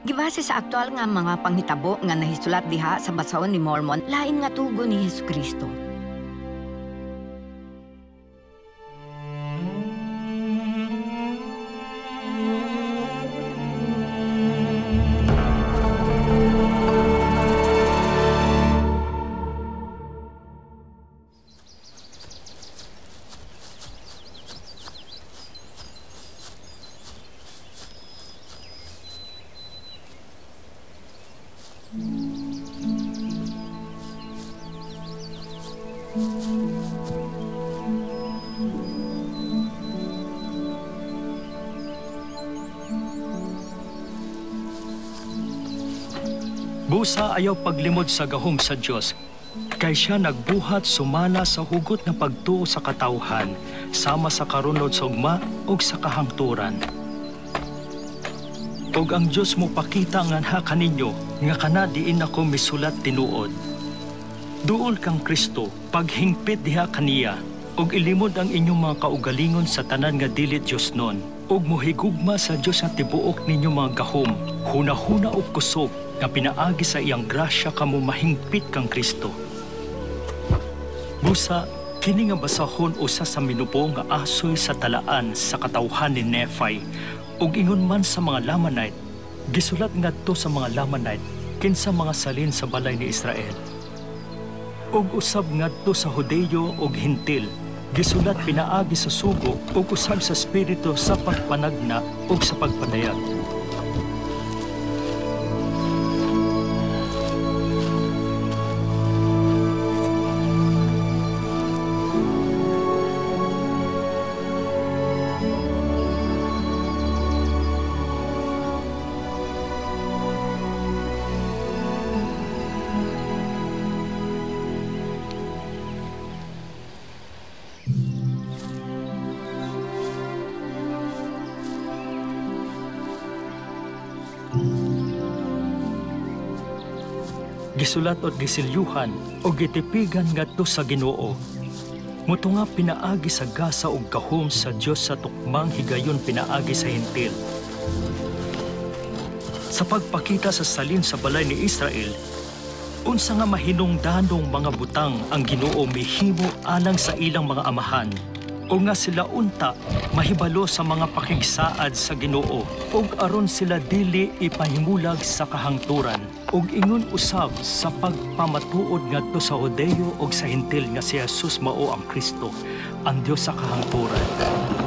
Gibase sa aktual nga mga panghitabo nga nahisulat diha sa basahon ni Mormon, lain nga tugo ni Hesukristo. Busa ayaw paglimod sa gahom sa Dios, kay siya nagbuhat sumala sa hugot ng pagtuo sa katawhan, sama sa karunod sa ugma ug sa kahangturan. Ug ang Dios mo pakita nga anha kaninyo, nga kana diin ako misulat tinuod. Duol kang Kristo, paghingpit diha kaniya, ug ilimod ang inyong mga kaugalingon sa tanan nga dili Dios nun, ug mohigugma sa Dios nga tibuok ninyo mga gahom, hunahuna ug kusog, nga pinaagi sa iyang grasya kamo mahingpit kang Kristo. Busa, kini nga basahon usa sa minupo nga asoy sa talaan sa katawhan ni Nephi, ug ingon man sa mga Lamanite, gisulat ngadto sa mga Lamanite kinsa mga salin sa balay ni Israel. Ug usab ngadto sa Hudeyo ug Hintil, gisulat pinaagi sa sugo ug usab sa espiritu sa pagpanagna ug sa pagpadayag. Gisulat at gisilyuhan o gitipigan ngadto sa Ginoo. Muto nga pinaagi sa gasa ug gahom sa Dios sa tukmang higayon pinaagi sa Hintil. Sa pagpakita sa salin sa balay ni Israel, unsa nga mahinungdanong mga butang ang Ginoo mihimo alang sa ilang mga amahan, o nga sila unta mahibalo sa mga pakigsaad sa Ginoo, ug aron sila dili ipahimulag sa kahangturan, ug ingon usab sa pagpamatuod ngadto sa Hudeyo ug sa Hintil nga si Jesus mao ang Kristo, ang Dios sa kahangturan.